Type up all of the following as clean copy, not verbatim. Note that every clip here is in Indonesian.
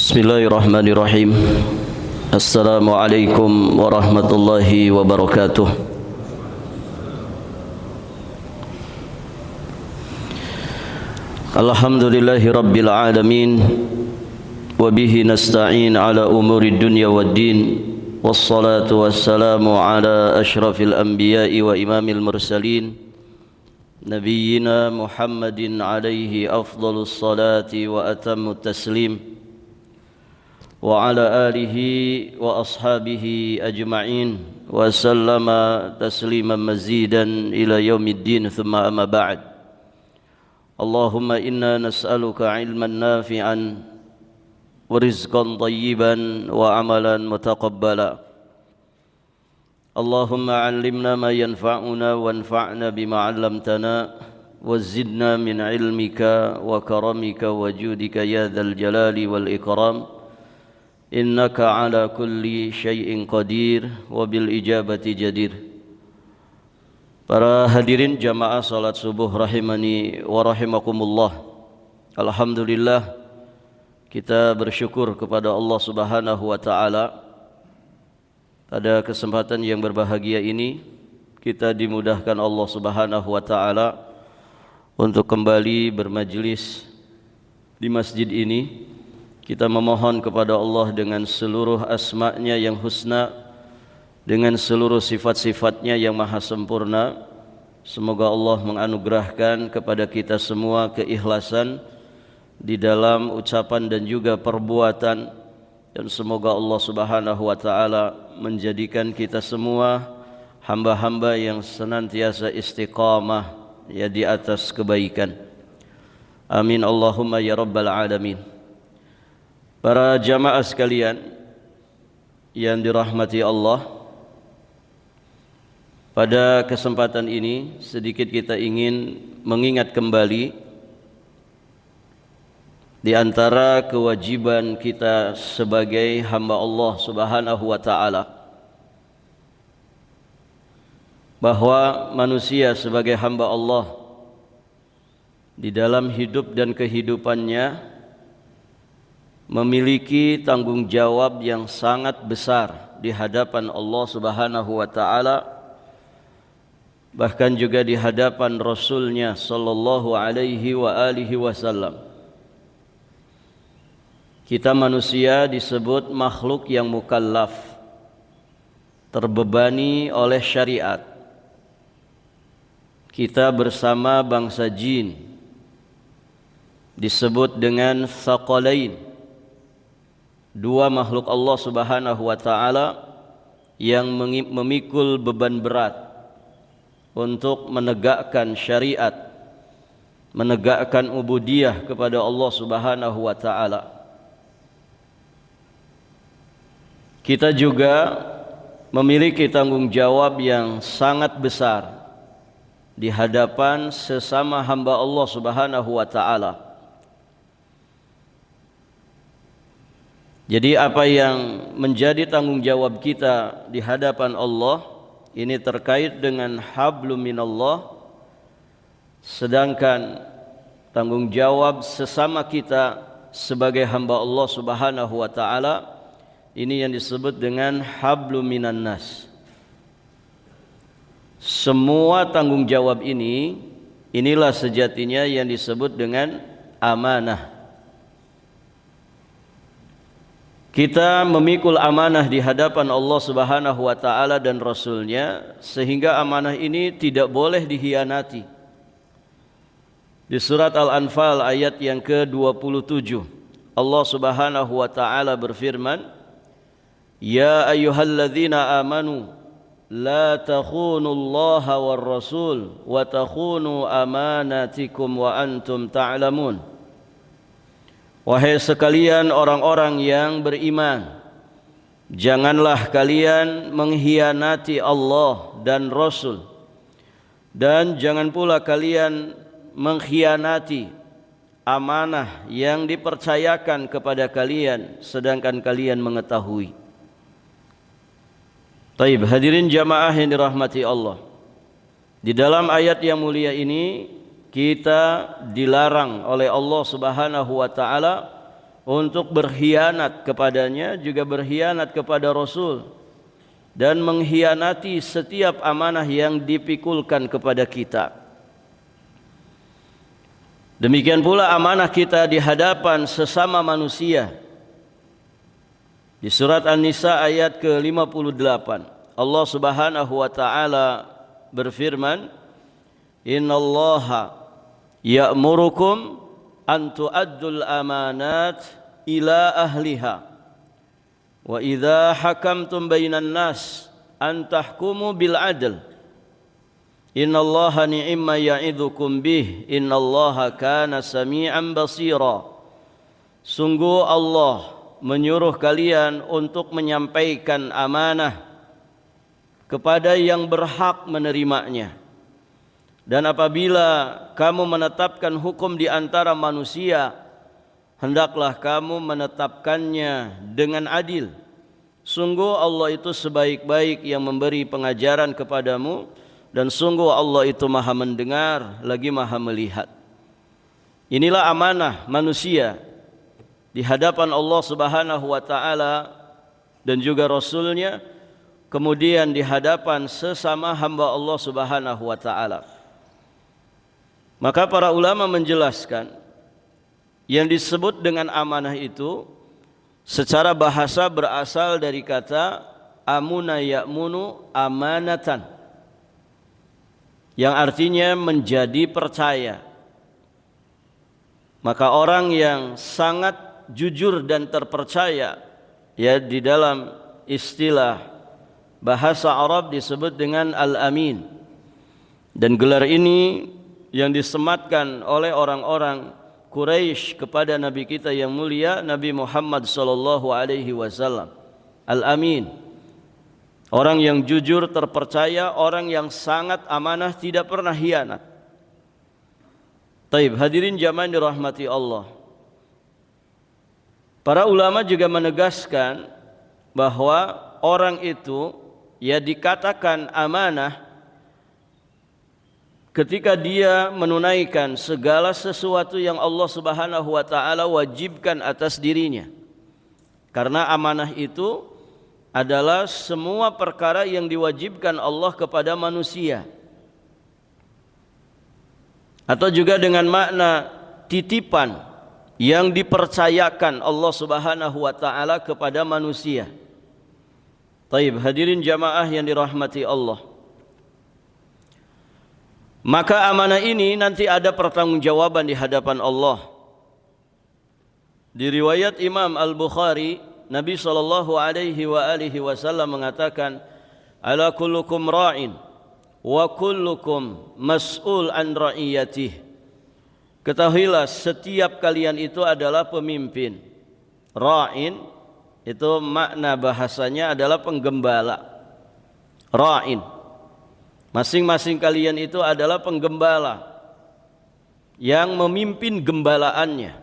Bismillahirrahmanirrahim. Assalamualaikum warahmatullahi wabarakatuh. Alhamdulillahi rabbil alamin. Wabihi nasta'in ala umuri dunya waddin. Wassalatu wassalamu ala ashrafil anbiya'i wa imamil mursalin, Nabiyyina Muhammadin alaihi afdalus salati wa atammut taslim, wa ala alihi wa ashabihi ajma'in wa sallama tasliman mazidan ila yaumiddin, thumma amma ba'd. Allahumma inna nas'aluka ilman nafi'an wa rizqan tayyiban wa amalan mutaqabbala. Allahumma 'allimna ma yanfa'una wanfa'na bima 'allamtana wa zidna min ilmika wa karamika wa judika ya dzal jalali wal ikram. Innaka ala kulli syai'in qadir wa bil ijabati jadir. Para hadirin jamaah salat subuh rahimani wa rahimakumullah. Alhamdulillah, kita bersyukur kepada Allah Subhanahu wa taala. Pada kesempatan yang berbahagia ini kita dimudahkan Allah Subhanahu wa taala untuk kembali bermajlis di masjid ini. Kita memohon kepada Allah dengan seluruh asma-Nya yang husna, dengan seluruh sifat-sifatnya yang maha sempurna. Semoga Allah menganugerahkan kepada kita semua keikhlasan di dalam ucapan dan juga perbuatan, dan semoga Allah Subhanahu wa taala menjadikan kita semua hamba-hamba yang senantiasa istiqamah ya di atas kebaikan. Amin Allahumma ya rabbal alamin. Para jamaah sekalian yang dirahmati Allah, pada kesempatan ini sedikit kita ingin mengingat kembali di antara kewajiban kita sebagai hamba Allah Subhanahu wa taala, bahwa manusia sebagai hamba Allah di dalam hidup dan kehidupannya memiliki tanggung jawab yang sangat besar di hadapan Allah Subhanahu wa taala, bahkan juga di hadapan Rasulnya sallallahu alaihi wa alihi wasallam. Kita manusia disebut makhluk yang mukallaf, terbebani oleh syariat. Kita bersama bangsa jin disebut dengan tsaqalain, dua makhluk Allah Subhanahu wa taala yang memikul beban berat untuk menegakkan syariat, menegakkan ubudiyah kepada Allah Subhanahu wa taala. Kita juga memiliki tanggung jawab yang sangat besar di hadapan sesama hamba Allah Subhanahu wa taala. Jadi apa yang menjadi tanggung jawab kita di hadapan Allah ini terkait dengan hablum minallah, sedangkan tanggung jawab sesama kita sebagai hamba Allah Subhanahu wa taala ini yang disebut dengan hablum minan nas. Semua tanggung jawab inilah sejatinya yang disebut dengan amanah. Kita memikul amanah di hadapan Allah Subhanahu wa taala dan Rasul-Nya, sehingga amanah ini tidak boleh dikhianati. Di surat Al-Anfal ayat yang ke-27, Allah Subhanahu wa taala berfirman, "Ya ayyuhalladzina amanu la takhunullaha war rasul wa takhunu amanatikum wa antum ta'lamun." Wahai sekalian orang-orang yang beriman, janganlah kalian mengkhianati Allah dan Rasul, dan jangan pula kalian mengkhianati amanah yang dipercayakan kepada kalian sedangkan kalian mengetahui. Taib, hadirin jamaah yang dirahmati Allah, di dalam ayat yang mulia ini kita dilarang oleh Allah Subhanahu wa taala untuk berkhianat kepadanya, juga berkhianat kepada Rasul, dan mengkhianati setiap amanah yang dipikulkan kepada kita. Demikian pula amanah kita di hadapan sesama manusia. Di surat An-Nisa ayat ke-58, Allah Subhanahu wa taala berfirman, "Innallaha ya'murukum an tu'addul amanat ila ahliha wa idza hakamtum bainan nas an tahkumu bil adl innallaha ni'ma ya'idzukum bih innallaha kana sami'an basira." Sungguh Allah menyuruh kalian untuk menyampaikan amanah kepada yang berhak menerimanya, dan apabila kamu menetapkan hukum di antara manusia, hendaklah kamu menetapkannya dengan adil. Sungguh Allah itu sebaik-baik yang memberi pengajaran kepadamu, dan sungguh Allah itu maha mendengar lagi maha melihat. Inilah amanah manusia di hadapan Allah Subhanahu wa taala dan juga Rasulnya, kemudian di hadapan sesama hamba Allah Subhanahu wa taala. Maka para ulama menjelaskan yang disebut dengan amanah itu secara bahasa berasal dari kata amuna ya'munu amanatan, yang artinya menjadi percaya. Maka orang yang sangat jujur dan terpercaya, ya, di dalam istilah bahasa Arab disebut dengan al-amin. Dan gelar ini yang disematkan oleh orang-orang Quraisy kepada Nabi kita yang mulia Nabi Muhammad sallallahu alaihi wasallam. Al-Amin, orang yang jujur, terpercaya, orang yang sangat amanah, tidak pernah khianat. Taib, hadirin jamaah dirahmati Allah. Para ulama juga menegaskan bahwa orang itu ya dikatakan amanah ketika dia menunaikan segala sesuatu yang Allah Subhanahu wa taala wajibkan atas dirinya. Karena amanah itu adalah semua perkara yang diwajibkan Allah kepada manusia. Atau juga dengan makna titipan yang dipercayakan Allah Subhanahu wa taala kepada manusia. Taib, hadirin jamaah yang dirahmati Allah. Maka amanah ini nanti ada pertanggungjawaban di hadapan Allah. Di riwayat Imam Al-Bukhari, Nabi sallallahu alaihi wasallam mengatakan, "Ala kullukum ra'in wa kullukum mas'ul an ra'iyatih." Ketahuilah setiap kalian itu adalah pemimpin. Ra'in itu makna bahasanya adalah penggembala. Ra'in, masing-masing kalian itu adalah penggembala yang memimpin gembalaannya.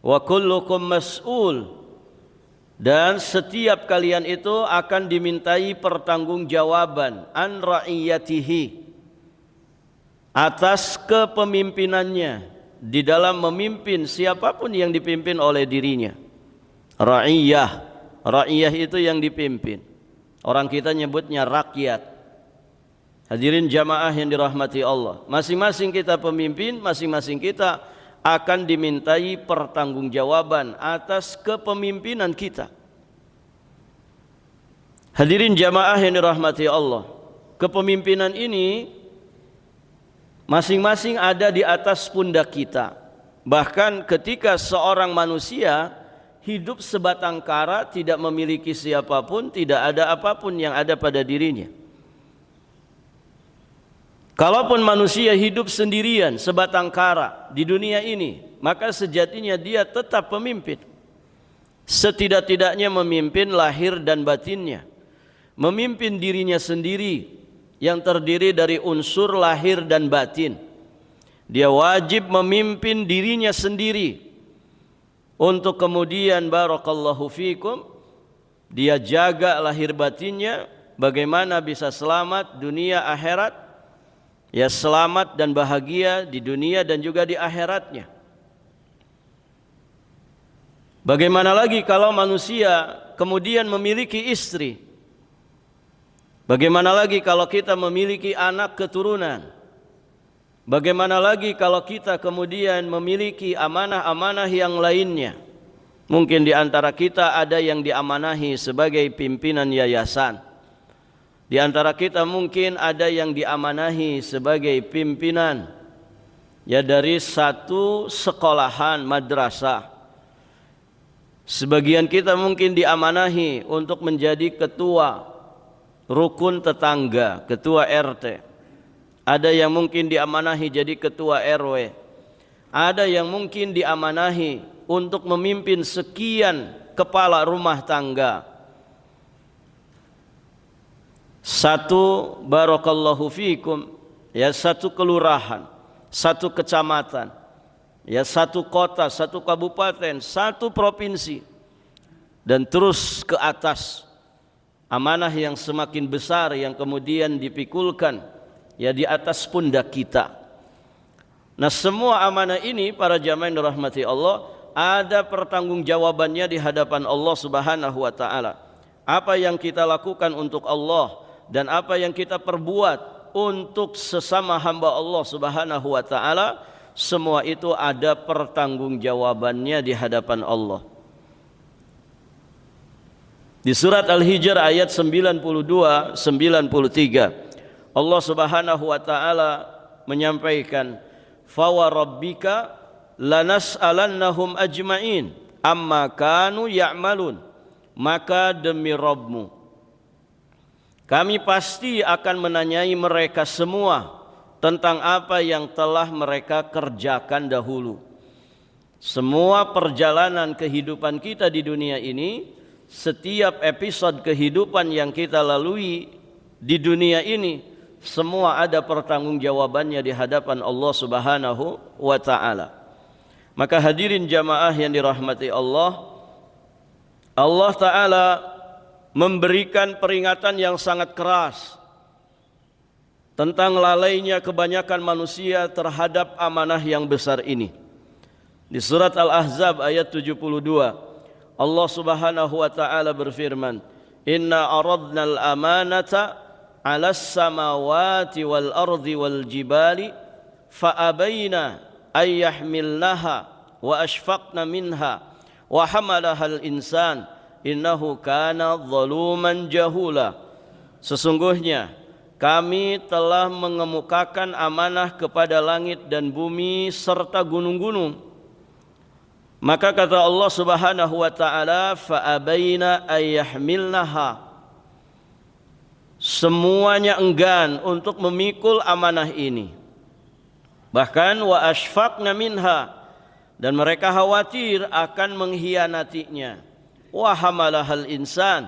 Wa kullukum mas'ul, dan setiap kalian itu akan dimintai pertanggungjawaban an ra'iyatihi, atas kepemimpinannya di dalam memimpin siapapun yang dipimpin oleh dirinya. Ra'iyah, ra'iyah itu yang dipimpin. Orang kita nyebutnya rakyat. Hadirin jamaah yang dirahmati Allah, masing-masing kita pemimpin, masing-masing kita akan dimintai pertanggungjawaban atas kepemimpinan kita. Hadirin jamaah yang dirahmati Allah, kepemimpinan ini masing-masing ada di atas pundak kita. Bahkan ketika seorang manusia hidup sebatang kara, tidak memiliki siapapun, tidak ada apapun yang ada pada dirinya. Kalaupun manusia hidup sendirian sebatang kara di dunia ini, maka sejatinya dia tetap pemimpin. Setidak-tidaknya memimpin lahir dan batinnya, memimpin dirinya sendiri yang terdiri dari unsur lahir dan batin. Dia wajib memimpin dirinya sendiri untuk kemudian barakallahu fikum dia jaga lahir batinnya, bagaimana bisa selamat dunia akhirat, ya selamat dan bahagia di dunia dan juga di akhiratnya. Bagaimana lagi kalau manusia kemudian memiliki istri? Bagaimana lagi kalau kita memiliki anak keturunan? Bagaimana lagi kalau kita kemudian memiliki amanah-amanah yang lainnya? Mungkin di antara kita ada yang diamanahi sebagai pimpinan yayasan. Di antara kita mungkin ada yang diamanahi sebagai pimpinan ya dari satu sekolahan madrasah. Sebagian kita mungkin diamanahi untuk menjadi ketua rukun tetangga, ketua RT. Ada yang mungkin diamanahi jadi ketua RW. Ada yang mungkin diamanahi untuk memimpin sekian kepala rumah tangga. Satu barakallahu fikum, ya satu kelurahan, satu kecamatan, ya satu kota, satu kabupaten, satu provinsi, dan terus ke atas. Amanah yang semakin besar yang kemudian dipikulkan ya di atas pundak kita. Nah, semua amanah ini para jamaah yang dirahmati Allah ada pertanggungjawabannya di hadapan Allah Subhanahu wa taala. Apa yang kita lakukan untuk Allah dan apa yang kita perbuat untuk sesama hamba Allah Subhanahu wa taala, semua itu ada pertanggungjawabannya di hadapan Allah. Di surat Al-Hijr ayat 92-93 Allah Subhanahu wa taala menyampaikan, "Fa wa rabbika lanas'alannahum ajma'in amma kanu ya'malun." Maka demi Rabbmu, kami pasti akan menanyai mereka semua tentang apa yang telah mereka kerjakan dahulu. Semua perjalanan kehidupan kita di dunia ini, setiap episode kehidupan yang kita lalui di dunia ini, semua ada pertanggungjawabannya di hadapan Allah Subhanahu wa taala. Maka hadirin jamaah yang dirahmati Allah, Allah taala memberikan peringatan yang sangat keras tentang lalainya kebanyakan manusia terhadap amanah yang besar ini. Di surat Al-Ahzab ayat 72 Allah Subhanahu wa taala berfirman, "Inna aradnal amanata 'alas samawati wal ardi wal jibali fa abaina ay yahmilnaha wa ashfaqna minha wa hamalahal insan innahu kana zaluman jahula." Sesungguhnya kami telah mengemukakan amanah kepada langit dan bumi serta gunung-gunung. Maka kata Allah Subhanahu wa taala, fa abaina ay yahmilnaha. Semuanya enggan untuk memikul amanah ini. Bahkan wa ashfaqna minha, dan mereka khawatir akan mengkhianatinya. Wa hamalahal insan,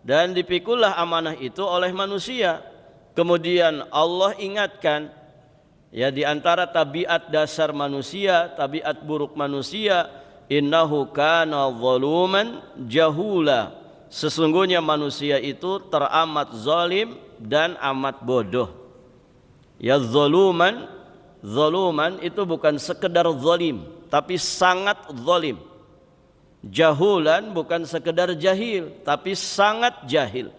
dan dipikullah amanah itu oleh manusia. Kemudian Allah ingatkan, ya di antara tabiat dasar manusia, tabiat buruk manusia, innahu kana zaluman jahula. Sesungguhnya manusia itu teramat zalim dan amat bodoh. Ya zaluman, zaluman itu bukan sekedar zalim, tapi sangat zalim. Jahulan bukan sekedar jahil, tapi sangat jahil.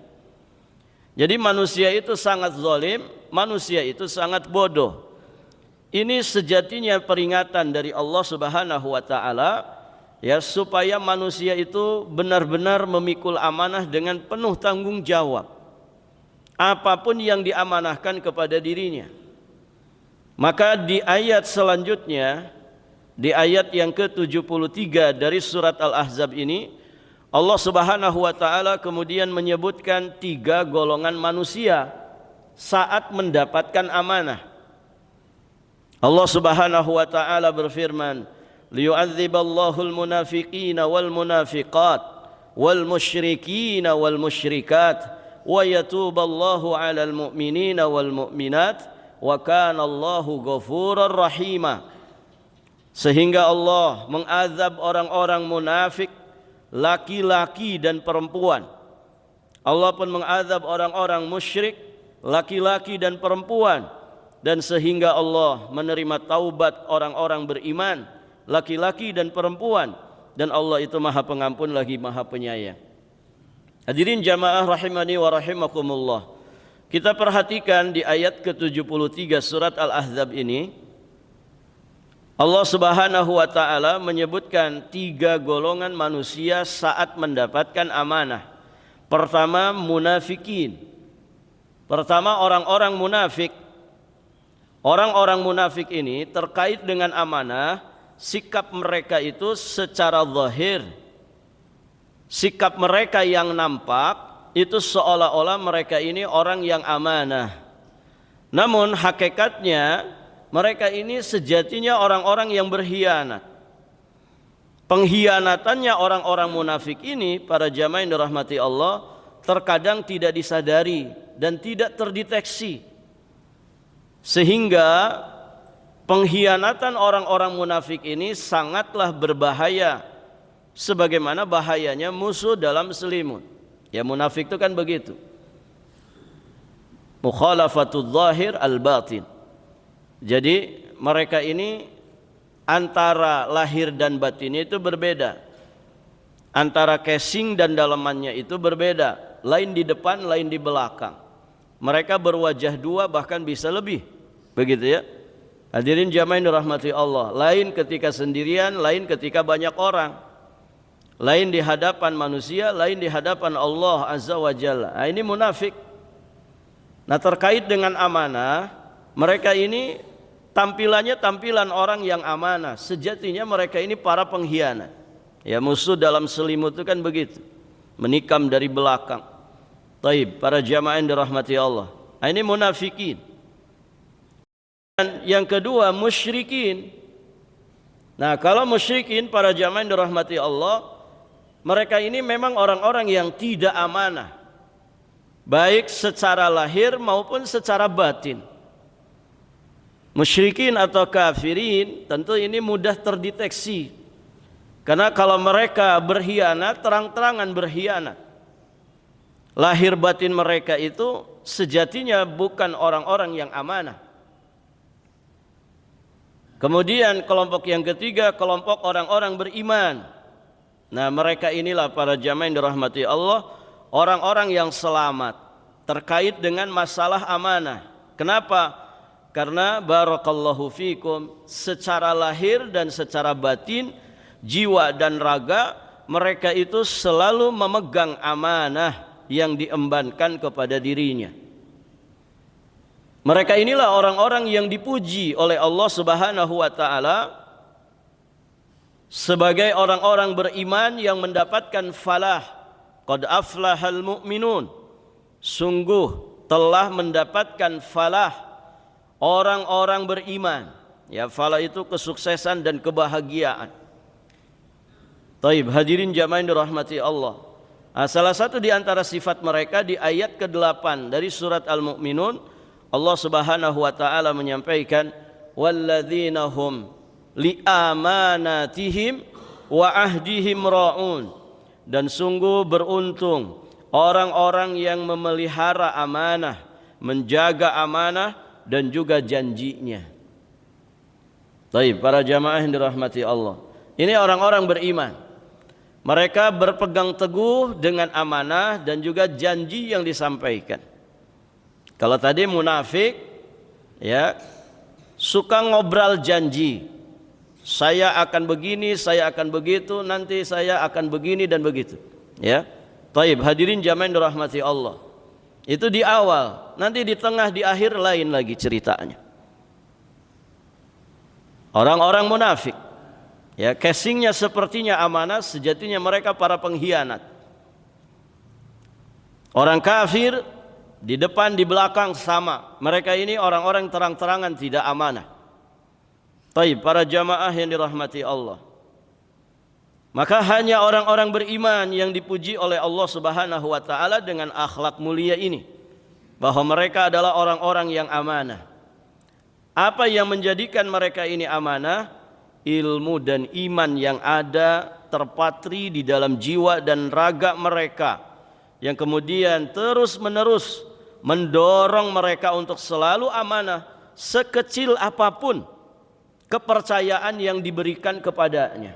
Jadi manusia itu sangat zalim, manusia itu sangat bodoh. Ini sejatinya peringatan dari Allah Subhanahu wa taala, ya, supaya manusia itu benar-benar memikul amanah dengan penuh tanggung jawab. Apapun yang diamanahkan kepada dirinya. Maka di ayat selanjutnya, di ayat yang ke-73 dari surat Al-Ahzab ini, Allah Subhanahu wa taala kemudian menyebutkan 3 golongan manusia saat mendapatkan amanah. Allah Subhanahu wa taala berfirman, liyu'adziballahu al-munafiqina wal munafiqat wal musyrikina wal musyrikat wa yatuballahu 'alal mu'minina wal mu'minat wa kana Allahu ghafurar rahima. Sehingga Allah mengazab orang-orang munafik, laki-laki dan perempuan. Allah pun mengazab orang-orang musyrik, laki-laki dan perempuan. Dan sehingga Allah menerima taubat orang-orang beriman, laki-laki dan perempuan. dan Allah itu Maha Pengampun lagi Maha Penyayang. Hadirin jamaah rahimani wa rahimakumullah. Kita perhatikan di ayat ke-73 surat Al-Ahzab ini, Allah Subhanahu wa taala menyebutkan 3 golongan manusia saat mendapatkan amanah. Pertama, munafikin. Pertama, orang-orang munafik. Orang-orang munafik ini terkait dengan amanah, sikap mereka itu secara zahir, sikap mereka yang nampak itu seolah-olah mereka ini orang yang amanah. Namun hakikatnya mereka ini sejatinya orang-orang yang berkhianat. Pengkhianatannya orang-orang munafik ini, para jamaah yang dirahmati Allah, terkadang tidak disadari dan tidak terdeteksi. Sehingga pengkhianatan orang-orang munafik ini sangatlah berbahaya, sebagaimana bahayanya musuh dalam selimut. Ya, munafik itu kan begitu. Mukhalafatul zahir al-batin. Jadi mereka ini antara lahir dan batinnya itu berbeda. Antara casing dan dalamannya itu berbeda. Lain di depan, lain di belakang. Mereka berwajah 2 bahkan bisa lebih. Begitu ya. Hadirin jamaah yang dirahmati Allah. Lain ketika sendirian, lain ketika banyak orang. Lain di hadapan manusia, lain di hadapan Allah Azza wa Jalla. Nah, ini munafik. Nah, terkait dengan amanah, mereka ini tampilannya tampilan orang yang amanah. Sejatinya mereka ini para pengkhianat. Ya, musuh dalam selimut itu kan begitu. Menikam dari belakang. Taib, para jamaah yang dirahmati Allah. Nah, ini munafikin. Dan yang kedua, musyrikin. Nah, kalau musyrikin, para jamaah yang dirahmati Allah, mereka ini memang orang-orang yang tidak amanah, baik secara lahir maupun secara batin. Musyrikin atau kafirin tentu ini mudah terdeteksi, karena kalau mereka berkhianat, terang-terangan berkhianat. Lahir batin mereka itu sejatinya bukan orang-orang yang amanah. Kemudian kelompok yang ketiga, kelompok orang-orang beriman. Nah, mereka inilah para jamaah yang dirahmati Allah, orang-orang yang selamat terkait dengan masalah amanah. Kenapa? Karena barakallahu fikum, secara lahir dan secara batin, jiwa dan raga, mereka itu selalu memegang amanah yang diembankan kepada dirinya. Mereka inilah orang-orang yang dipuji oleh Allah Subhanahu wa taala sebagai orang-orang beriman yang mendapatkan falah. Qad aflahal mu'minun. Sungguh telah mendapatkan falah orang-orang beriman. Ya, falah itu kesuksesan dan kebahagiaan. Taib, hadirin jamaah yang dirahmati Allah. Nah, salah satu di antara sifat mereka di ayat ke-8 dari surat Al-Mu'minun, Allah Subhanahu wa taala menyampaikan, walladzina hum liamanatihim wa ahdihim raun. Dan sungguh beruntung orang-orang yang memelihara amanah, menjaga amanah dan juga janjinya. Baik, para jamaah yang dirahmati Allah, ini orang-orang beriman. Mereka berpegang teguh dengan amanah dan juga janji yang disampaikan. Kalau tadi munafik, ya, suka ngobrol janji. Saya akan begini, saya akan begitu, nanti saya akan begini dan begitu. Ya, taib, hadirin jamaah yang dirahmati Allah. Itu di awal, nanti di tengah, di akhir lain lagi ceritanya. Orang-orang munafik, ya, casingnya sepertinya amanah, sejatinya mereka para pengkhianat. Orang kafir di depan, di belakang sama. Mereka ini orang-orang terang-terangan tidak amanah. Taib, para jamaah yang dirahmati Allah. Maka hanya orang-orang beriman yang dipuji oleh Allah Subhanahu wa taala dengan akhlak mulia ini, bahwa mereka adalah orang-orang yang amanah. Apa yang menjadikan mereka ini amanah? Ilmu dan iman yang ada terpatri di dalam jiwa dan raga mereka, yang kemudian terus-menerus mendorong mereka untuk selalu amanah, sekecil apapun kepercayaan yang diberikan kepadanya.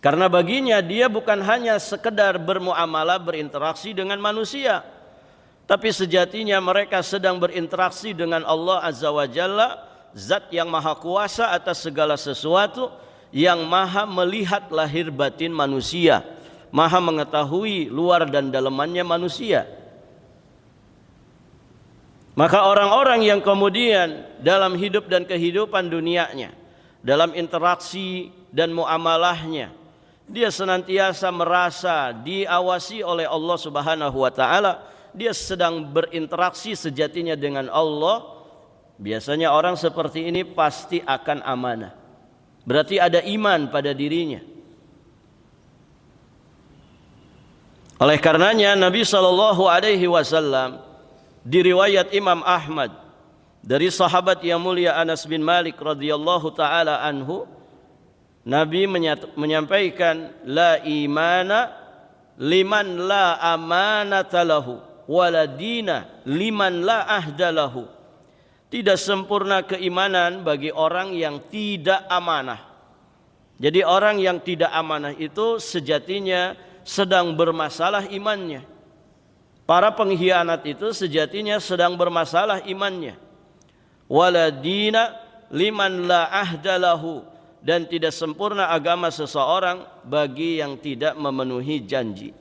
Karena baginya dia bukan hanya sekedar bermuamalah, berinteraksi dengan manusia, tapi sejatinya mereka sedang berinteraksi dengan Allah Azza wa Jalla, Zat yang maha kuasa atas segala sesuatu, yang maha melihat lahir batin manusia, maha mengetahui luar dan dalamannya manusia. Maka orang-orang yang kemudian dalam hidup dan kehidupan dunianya, dalam interaksi dan muamalahnya, dia senantiasa merasa diawasi oleh Allah Subhanahu wa taala, dia sedang berinteraksi sejatinya dengan Allah. Biasanya orang seperti ini pasti akan amanah. Berarti ada iman pada dirinya. Oleh karenanya Nabi SAW di riwayat Imam Ahmad dari sahabat yang mulia Anas bin Malik radhiyallahu taala anhu, Nabi menyampaikan, la imana liman la amanata lahu wala dina liman la ahda lahu. Tidak sempurna keimanan bagi orang yang tidak amanah. Jadi orang yang tidak amanah itu sejatinya sedang bermasalah imannya. Para pengkhianat itu sejatinya sedang bermasalah imannya. Wala dina liman la ahda lahu, dan tidak sempurna agama seseorang bagi yang tidak memenuhi janji.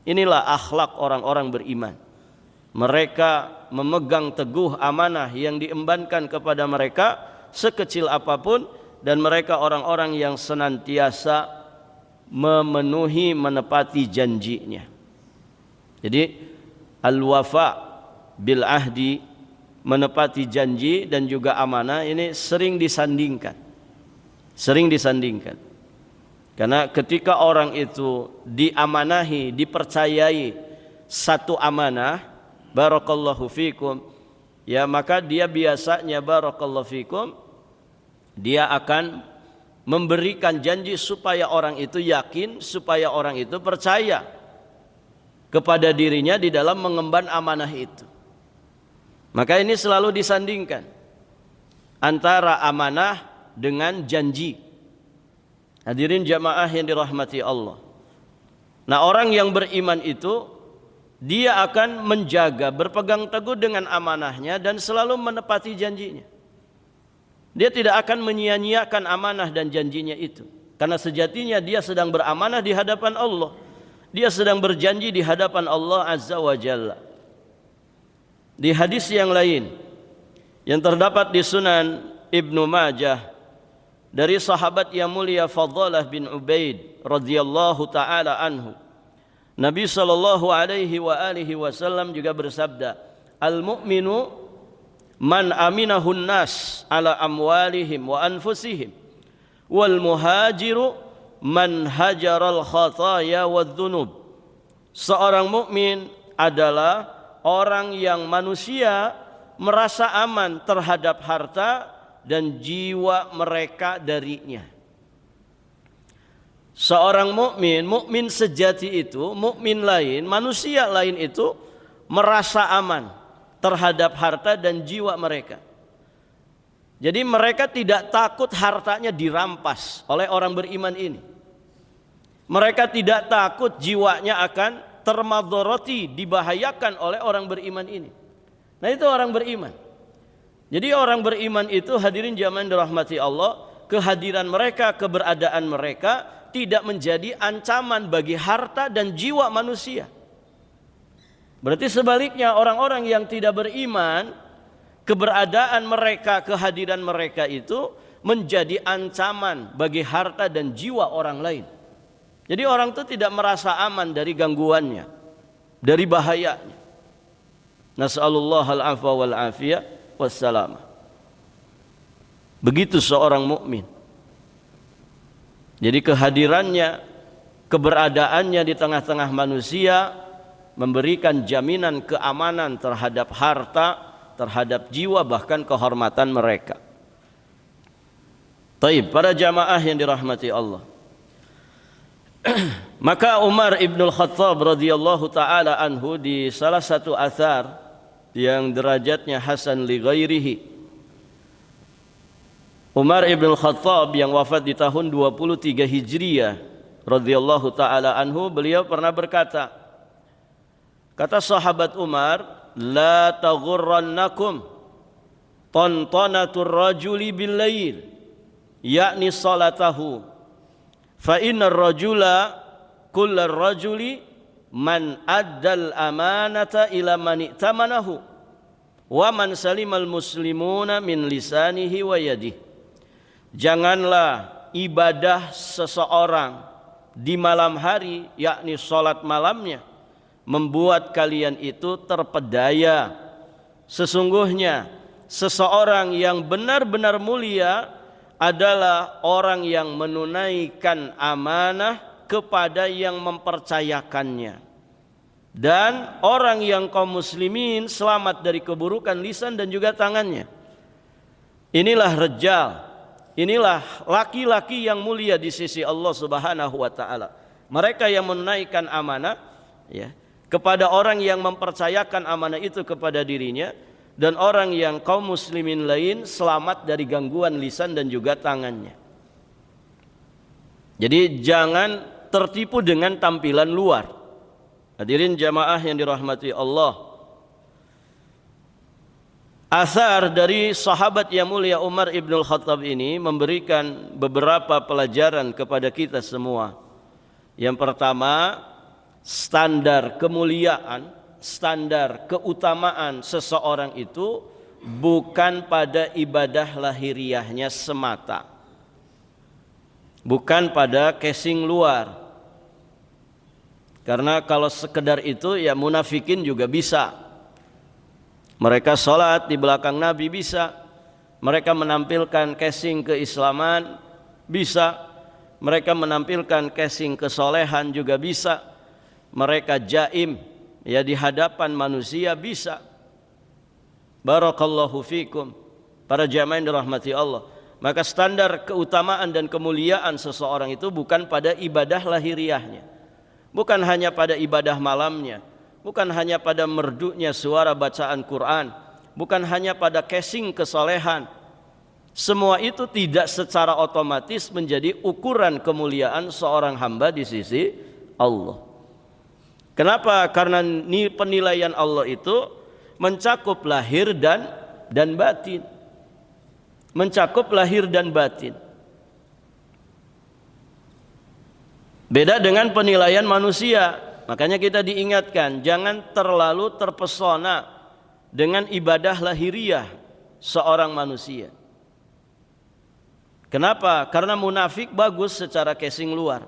Inilah akhlak orang-orang beriman. Mereka memegang teguh amanah yang diembankan kepada mereka sekecil apapun, dan mereka orang-orang yang senantiasa memenuhi, menepati janjinya. Jadi al-wafa bil ahdi, menepati janji dan juga amanah, ini sering disandingkan. Sering disandingkan. Karena ketika orang itu diamanahi, dipercayai satu amanah, barakallahu fikum, ya maka dia biasanya barakallahu fikum, dia akan memberikan janji supaya orang itu yakin, supaya orang itu percaya kepada dirinya di dalam mengemban amanah itu. Maka ini selalu disandingkan antara amanah dengan janji. Hadirin jamaah yang dirahmati Allah. Nah, orang yang beriman itu dia akan menjaga, berpegang teguh dengan amanahnya dan selalu menepati janjinya. Dia tidak akan menyia-nyiakan amanah dan janjinya itu. Karena sejatinya dia sedang beramanah di hadapan Allah. Dia sedang berjanji di hadapan Allah Azza wa Jalla. Di hadis yang lain yang terdapat di Sunan Ibnu Majah dari sahabat yang mulia Fadhalah bin Ubaid radhiyallahu taala anhu, Nabi sallallahu alaihi wasallam juga bersabda, al-mu'minu man aminahun nas ala amwalihim wa anfusihim, wal muhajiru man hajaral khataya wadh-dhunub. Seorang mukmin adalah orang yang manusia merasa aman terhadap harta dan jiwa mereka darinya. Seorang mukmin, mukmin sejati itu, mukmin lain, manusia lain itu merasa aman terhadap harta dan jiwa mereka. Jadi mereka tidak takut hartanya dirampas oleh orang beriman ini. Mereka tidak takut jiwanya akan termadharati, dibahayakan oleh orang beriman ini. Nah, itu orang beriman. Jadi orang beriman itu, hadirin jamaah dirahmati Allah, kehadiran mereka, keberadaan mereka tidak menjadi ancaman bagi harta dan jiwa manusia. Berarti sebaliknya, orang-orang yang tidak beriman, keberadaan mereka, kehadiran mereka itu menjadi ancaman bagi harta dan jiwa orang lain. Jadi orang itu tidak merasa aman dari gangguannya, dari bahayanya. Nas'alullah al-afwa wal-afiyah wassalamah. Begitu seorang mukmin. Jadi kehadirannya, keberadaannya di tengah-tengah manusia memberikan jaminan keamanan terhadap harta, terhadap jiwa, bahkan kehormatan mereka. Taib, para jamaah yang dirahmati Allah. Maka Umar ibn al-Khattab radhiyallahu ta'ala anhu di salah satu athar yang derajatnya hasan li ghairihi, Umar ibn al-Khattab yang wafat di tahun 23 Hijriah radhiyallahu taala anhu, beliau pernah berkata, kata sahabat Umar, la taghurrannakum tantanatur rajuli bil lail, yakni salatahu, fa innar rajula kullar rajuli man addal amanata ila man i'tamanahu wa man salimal muslimuna min lisanihi wa yadihi. Janganlah ibadah seseorang di malam hari, yakni salat malamnya, membuat kalian itu terpedaya. Sesungguhnya seseorang yang benar-benar mulia adalah orang yang menunaikan amanah kepada yang mempercayakannya, dan orang yang kaum muslimin selamat dari keburukan lisan dan juga tangannya. Inilah rejal, inilah laki-laki yang mulia di sisi Allah Subhanahu wa taala. Mereka yang menunaikan amanah, ya, kepada orang yang mempercayakan amanah itu kepada dirinya, dan orang yang kaum muslimin lain selamat dari gangguan lisan dan juga tangannya. Jadi jangan tertipu dengan tampilan luar. Hadirin jamaah yang dirahmati Allah, asar dari sahabat yang mulia Umar ibn Khattab ini memberikan beberapa pelajaran kepada kita semua. Yang pertama, standar kemuliaan, standar keutamaan seseorang itu bukan pada ibadah lahiriahnya semata, bukan pada casing luar. Karena kalau sekedar itu, ya munafikin juga bisa. Mereka sholat di belakang Nabi bisa, mereka menampilkan casing keislaman bisa, mereka menampilkan casing kesolehan juga bisa, mereka jaim, ya, di hadapan manusia bisa. Barakallahu fikum, para jamaah yang dirahmati Allah. Maka standar keutamaan dan kemuliaan seseorang itu bukan pada ibadah lahiriahnya, bukan hanya pada ibadah malamnya, bukan hanya pada merdunya suara bacaan Quran, bukan hanya pada casing kesolehan. Semua itu tidak secara otomatis menjadi ukuran kemuliaan seorang hamba di sisi Allah. Kenapa? Karena penilaian Allah itu mencakup lahir dan batin. Mencakup lahir dan batin. Beda dengan penilaian manusia. Makanya kita diingatkan, jangan terlalu terpesona dengan ibadah lahiriah seorang manusia. Kenapa? Karena munafik bagus secara casing luar,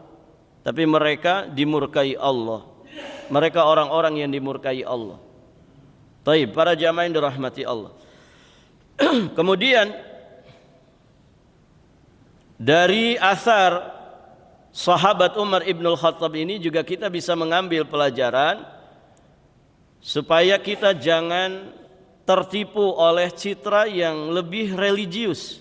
tapi mereka dimurkai Allah. Mereka orang-orang yang dimurkai Allah. Taib, para jamaah yang dirahmati Allah. Kemudian dari asar sahabat Umar ibn Khattab ini juga kita bisa mengambil pelajaran supaya kita jangan tertipu oleh citra yang lebih religius.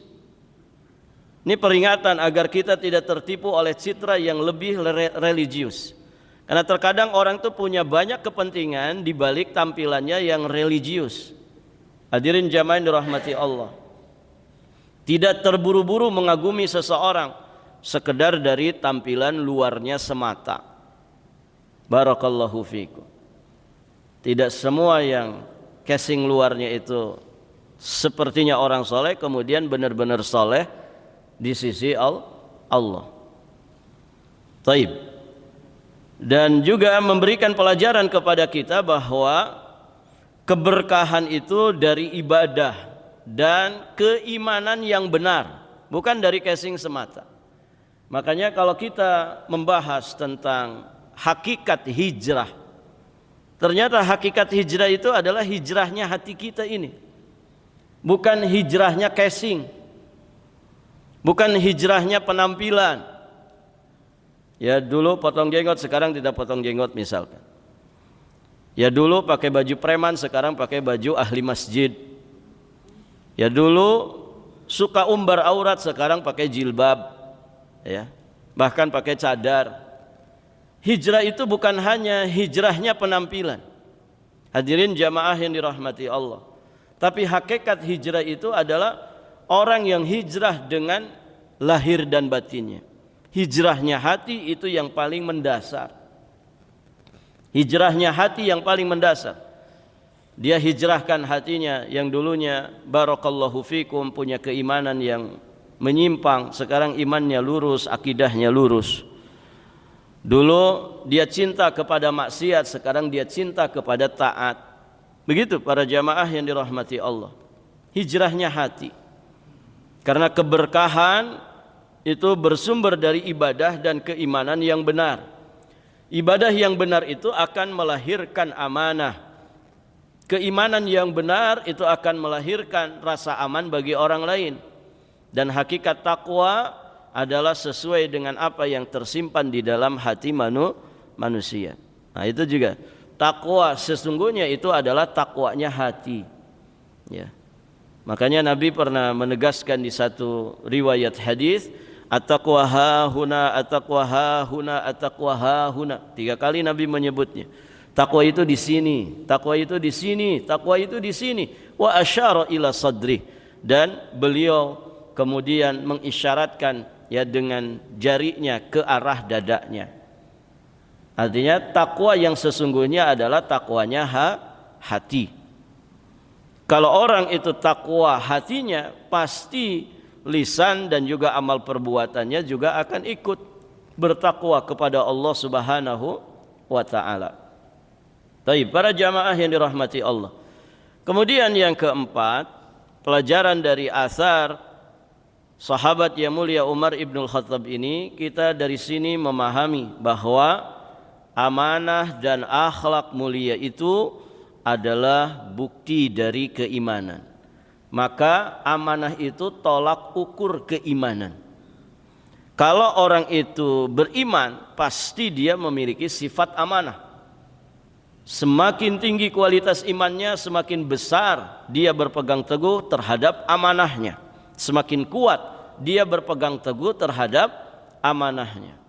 Ini peringatan agar kita tidak tertipu oleh citra yang lebih religius. Karena terkadang orang itu punya banyak kepentingan di balik tampilannya yang religius. Hadirin jamaah yang dirahmati Allah, tidak terburu-buru mengagumi seseorang sekedar dari tampilan luarnya semata. Barakallahu fikum. Tidak semua yang casing luarnya itu sepertinya orang soleh kemudian benar-benar soleh di sisi Allah. Taib. Dan juga memberikan pelajaran kepada kita bahwa keberkahan itu dari ibadah dan keimanan yang benar, bukan dari casing semata. Makanya kalau kita membahas tentang hakikat hijrah, ternyata hakikat hijrah itu adalah hijrahnya hati kita ini, bukan hijrahnya casing, bukan hijrahnya penampilan. Ya dulu potong jenggot, sekarang tidak potong jenggot misalkan. Ya dulu pakai baju preman, sekarang pakai baju ahli masjid. Ya dulu suka umbar aurat, sekarang pakai jilbab, ya, bahkan pakai cadar. Hijrah itu bukan hanya hijrahnya penampilan. Hadirin jamaah yang dirahmati Allah, tapi hakikat hijrah itu adalah orang yang hijrah dengan lahir dan batinnya, Hijrahnya hati itu yang paling mendasar. Hijrahnya hati yang paling mendasar. Dia hijrahkan hatinya yang dulunya barakallahu fikum punya keimanan yang menyimpang, sekarang imannya lurus, akidahnya lurus. Dulu dia cinta kepada maksiat, sekarang dia cinta kepada taat. Begitu para jamaah yang dirahmati Allah. Hijrahnya hati. Karena keberkahan itu bersumber dari ibadah dan keimanan yang benar. Ibadah yang benar itu akan melahirkan amanah. Keimanan yang benar itu akan melahirkan rasa aman bagi orang lain. Dan hakikat takwa adalah sesuai dengan apa yang tersimpan di dalam hati manusia. Nah itu juga takwa sesungguhnya itu adalah takwanya hati. Ya. Makanya Nabi pernah menegaskan di satu riwayat hadis, at-taqwa hahuna, at-taqwa hahuna, at-taqwa hahuna. 3 kali Nabi menyebutnya. Takwa itu di sini, takwa itu di sini, takwa itu di sini. Wa asyara ila sadri, dan beliau kemudian mengisyaratkan ya dengan jarinya ke arah dadanya. Artinya takwa yang sesungguhnya adalah takwanya hati. Kalau orang itu takwa hatinya, pasti lisan dan juga amal perbuatannya juga akan ikut bertakwa kepada Allah Subhanahu wa taala. Baik, para jamaah yang dirahmati Allah. Kemudian yang keempat, pelajaran dari asar sahabat yang mulia Umar ibnul Khattab ini, kita dari sini memahami bahwa amanah dan akhlak mulia itu adalah bukti dari keimanan. Maka amanah itu tolak ukur keimanan. Kalau orang itu beriman, pasti dia memiliki sifat amanah. Semakin tinggi kualitas imannya, semakin besar dia berpegang teguh terhadap amanahnya. Semakin kuat dia berpegang teguh terhadap amanahnya.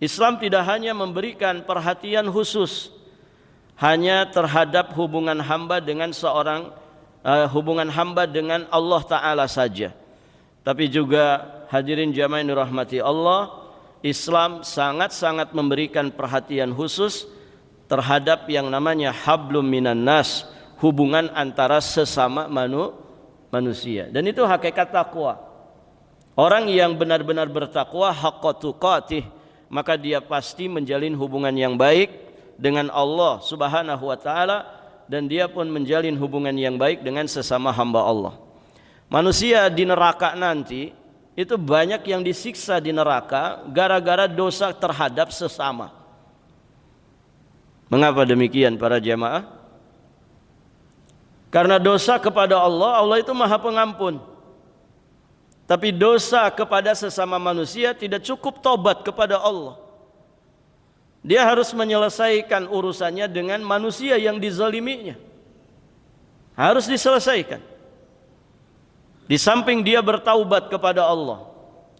Islam tidak hanya memberikan perhatian khusus hanya terhadap hubungan hamba dengan hubungan hamba dengan Allah Ta'ala saja, tapi juga hadirin jamaah yang dirahmati Allah, Islam sangat-sangat memberikan perhatian khusus terhadap yang namanya hablum minan nas, hubungan antara sesama manusia. Dan itu hakikat takwa. Orang yang benar-benar bertakwa haqqa tuqatih, maka dia pasti menjalin hubungan yang baik dengan Allah Subhanahu wa taala, dan dia pun menjalin hubungan yang baik dengan sesama hamba Allah. Manusia di neraka nanti itu banyak yang disiksa di neraka gara-gara dosa terhadap sesama. Mengapa demikian para jamaah? Karena dosa kepada Allah, Allah itu Maha Pengampun. Tapi dosa kepada sesama manusia tidak cukup tobat kepada Allah. Dia harus menyelesaikan urusannya dengan manusia yang dizaliminya. Harus diselesaikan. Di samping dia bertaubat kepada Allah,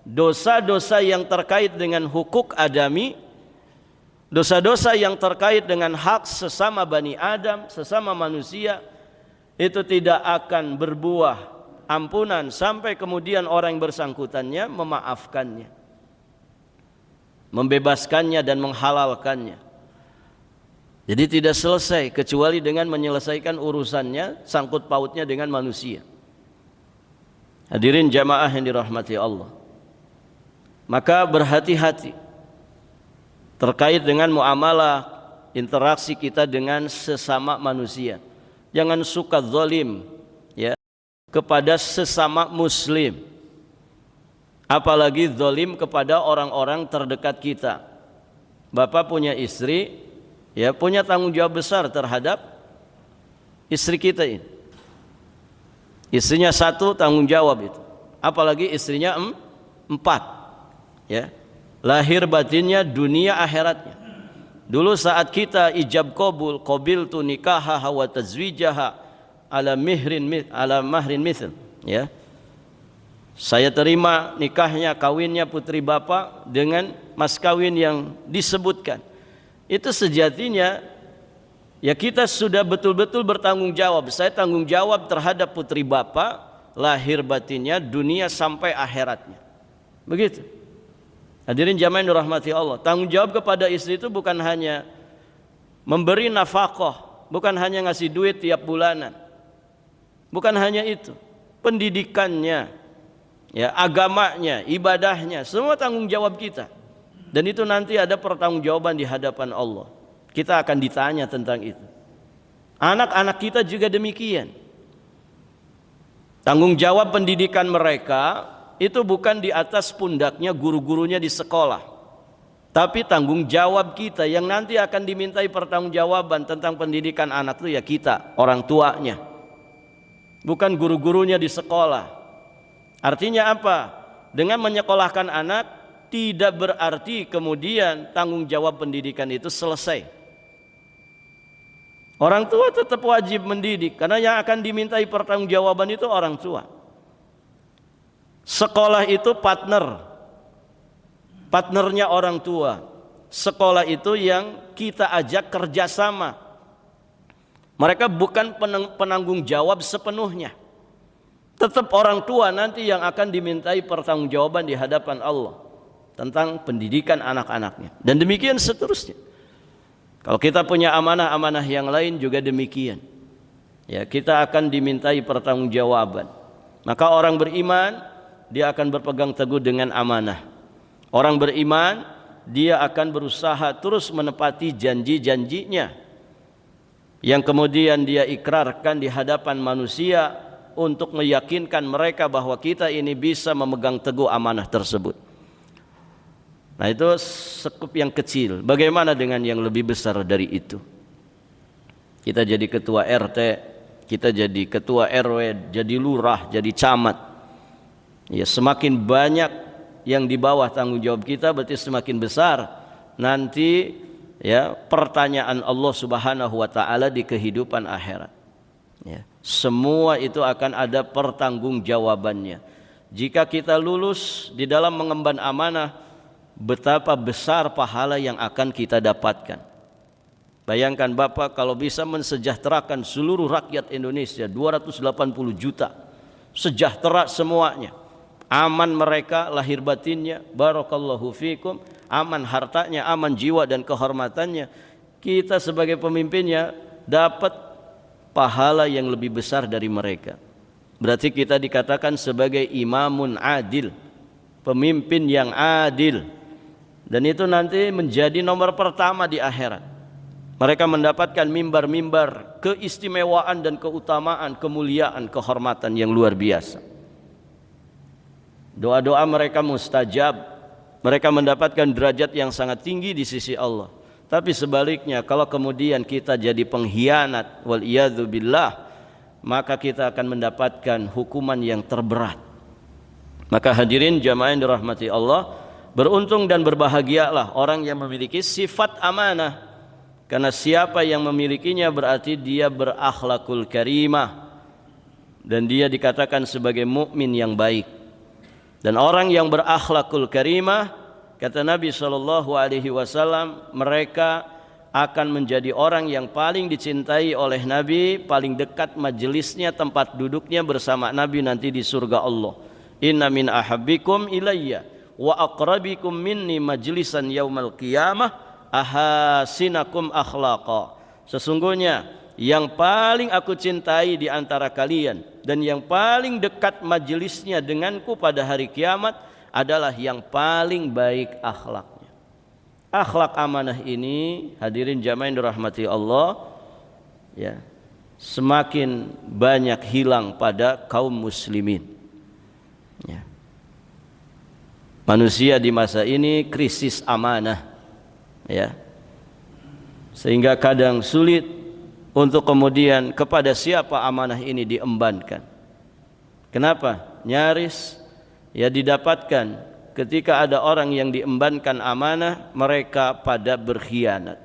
dosa-dosa yang terkait dengan hukuk adami, dosa-dosa yang terkait dengan hak sesama Bani Adam, sesama manusia, itu tidak akan berbuah ampunan sampai kemudian orang yang bersangkutannya memaafkannya, membebaskannya dan menghalalkannya. Jadi tidak selesai kecuali dengan menyelesaikan urusannya, sangkut pautnya dengan manusia. Hadirin jamaah yang dirahmati Allah, maka berhati-hati terkait dengan muamalah interaksi kita dengan sesama manusia. Jangan suka zalim ya kepada sesama muslim, apalagi zalim kepada orang-orang terdekat kita. Bapak punya istri, ya punya tanggung jawab besar terhadap istri kita ini. Istrinya 1 tanggung jawab itu, apalagi istrinya 4 ya. Lahir batinnya, dunia akhiratnya. Dulu saat kita ijab qabul, qabiltu nikahaha wa tazwijaha ala mahrin mithl ya. Saya terima nikahnya, kawinnya putri bapak dengan mas kawin yang disebutkan. Itu sejatinya ya kita sudah betul-betul bertanggung jawab. Saya tanggung jawab terhadap putri bapak, lahir batinnya, dunia sampai akhiratnya. Begitu. Hadirin jamaah yang dirahmati Allah, tanggung jawab kepada istri itu bukan hanya memberi nafkah, bukan hanya ngasih duit tiap bulanan, bukan hanya itu, pendidikannya, ya, agamanya, ibadahnya, semua tanggung jawab kita. Dan itu nanti ada pertanggungjawaban di hadapan Allah. Kita akan ditanya tentang itu. Anak-anak kita juga demikian. Tanggung jawab pendidikan mereka itu bukan di atas pundaknya guru-gurunya di sekolah, tapi tanggung jawab kita yang nanti akan dimintai pertanggungjawaban tentang pendidikan anak itu ya kita, orang tuanya, bukan guru-gurunya di sekolah. Artinya apa? Dengan menyekolahkan anak tidak berarti kemudian tanggung jawab pendidikan itu selesai. Orang tua tetap wajib mendidik, karena yang akan dimintai pertanggungjawaban itu orang tua. Sekolah itu partnernya orang tua. Sekolah itu yang kita ajak kerjasama. Mereka bukan penanggung jawab sepenuhnya. Tetap orang tua nanti yang akan dimintai pertanggungjawaban di hadapan Allah tentang pendidikan anak-anaknya. Dan demikian seterusnya. Kalau kita punya amanah-amanah yang lain juga demikian. Ya, kita akan dimintai pertanggungjawaban. Maka orang beriman dia akan berpegang teguh dengan amanah. Orang beriman dia akan berusaha terus menepati janji-janjinya yang kemudian dia ikrarkan di hadapan manusia untuk meyakinkan mereka bahwa kita ini bisa memegang teguh amanah tersebut. Nah, itu sekup yang kecil. Bagaimana dengan yang lebih besar dari itu? Kita jadi ketua RT, kita jadi ketua RW, jadi lurah, jadi camat. Ya, semakin banyak yang di bawah tanggung jawab kita, berarti semakin besar nanti ya pertanyaan Allah Subhanahu wa taala di kehidupan akhirat. Ya, semua itu akan ada pertanggungjawabannya. Jika kita lulus di dalam mengemban amanah, betapa besar pahala yang akan kita dapatkan. Bayangkan Bapak kalau bisa mensejahterakan seluruh rakyat Indonesia 280 juta, sejahtera semuanya. Aman mereka lahir batinnya, barakallahu fikum, aman hartanya, aman jiwa dan kehormatannya. Kita sebagai pemimpinnya dapat pahala yang lebih besar dari mereka. Berarti kita dikatakan sebagai imamun adil, pemimpin yang adil. Dan itu nanti menjadi nomor pertama di akhirat. Mereka mendapatkan mimbar-mimbar keistimewaan dan keutamaan, kemuliaan, kehormatan yang luar biasa. Doa-doa mereka mustajab, mereka mendapatkan derajat yang sangat tinggi di sisi Allah. Tapi sebaliknya, kalau kemudian kita jadi pengkhianat, wal iyadzu billah, maka kita akan mendapatkan hukuman yang terberat. Maka hadirin jamaah yang dirahmati Allah, beruntung dan berbahagialah orang yang memiliki sifat amanah, karena siapa yang memilikinya berarti dia berakhlakul karimah dan dia dikatakan sebagai mukmin yang baik. Dan orang yang berakhlakul karimah, kata Nabi SAW, mereka akan menjadi orang yang paling dicintai oleh Nabi, paling dekat majelisnya, tempat duduknya bersama Nabi nanti di surga Allah. Inna min ahabbikum ilayya wa aqrabikum minni majlisan yaumal qiyamah ahasinakum akhlaqa. Sesungguhnya yang paling aku cintai di antara kalian dan yang paling dekat majelisnya denganku pada hari kiamat adalah yang paling baik akhlaknya. Akhlak amanah ini, hadirin jamaah yang dirahmati Allah, ya, semakin banyak hilang pada kaum muslimin. Ya. Manusia di masa ini krisis amanah, ya, sehingga kadang sulit untuk kemudian kepada siapa amanah ini diembankan. Kenapa? Nyaris ya didapatkan ketika ada orang yang diembankan amanah, mereka pada berkhianat.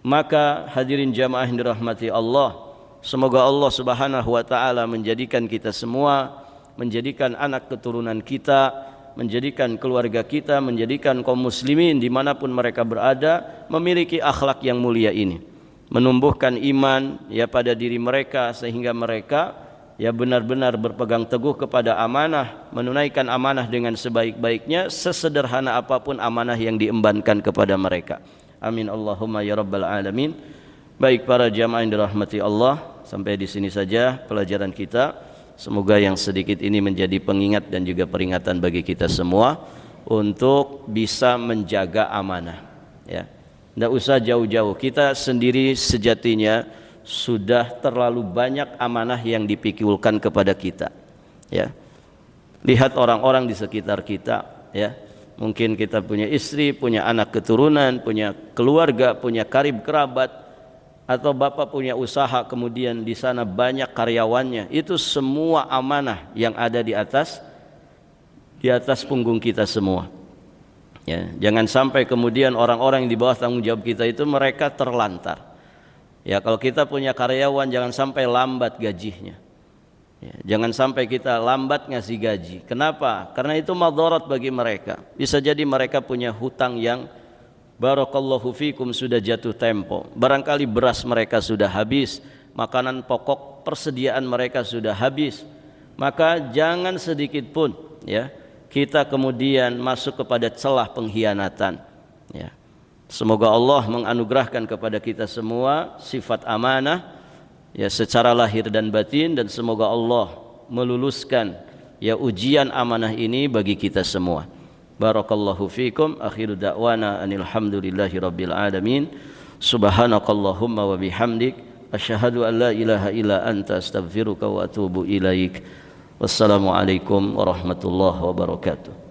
Maka hadirin jamaah yang dirahmati Allah, semoga Allah Subhanahu wa taala menjadikan kita semua, menjadikan anak keturunan kita, menjadikan keluarga kita, menjadikan kaum muslimin dimanapun mereka berada memiliki akhlak yang mulia ini, menumbuhkan iman ya pada diri mereka sehingga mereka ya benar-benar berpegang teguh kepada amanah, menunaikan amanah dengan sebaik-baiknya, sesederhana apapun amanah yang diembankan kepada mereka. Amin Allahumma ya rabbal alamin. Baik para jamaah yang dirahmati Allah, sampai di sini saja pelajaran kita. Semoga yang sedikit ini menjadi pengingat dan juga peringatan bagi kita semua untuk bisa menjaga amanah, ya. Tidak usah jauh-jauh, kita sendiri sejatinya sudah terlalu banyak amanah yang dipikulkan kepada kita, ya. Lihat orang-orang di sekitar kita, ya. Mungkin kita punya istri, punya anak keturunan, punya keluarga, punya karib kerabat, atau bapak punya usaha, kemudian di sana banyak karyawannya. Itu semua amanah yang ada di atas punggung kita semua, ya. Jangan sampai kemudian orang-orang yang di bawah tanggung jawab kita itu mereka terlantar. Ya, kalau kita punya karyawan jangan sampai lambat gajinya, ya, jangan sampai kita lambat ngasih gaji. Kenapa? Karena itu madarat bagi mereka. Bisa jadi mereka punya hutang yang barakallahu fikum sudah jatuh tempo. Barangkali beras mereka sudah habis, makanan pokok persediaan mereka sudah habis. Maka jangan sedikit pun, ya, kita kemudian masuk kepada celah pengkhianatan, ya. Semoga Allah menganugerahkan kepada kita semua sifat amanah, ya, secara lahir dan batin, dan semoga Allah meluluskan, ya, ujian amanah ini bagi kita semua. Barakallahu fikum. Akhiru da'wana anil hamdulillahi rabbil alamin. Subhanakallahumma wa bihamdik asyhadu an la ilaha illa anta astaghfiruka wa atubu ilaik. Wassalamualaikum warahmatullahi wabarakatuh.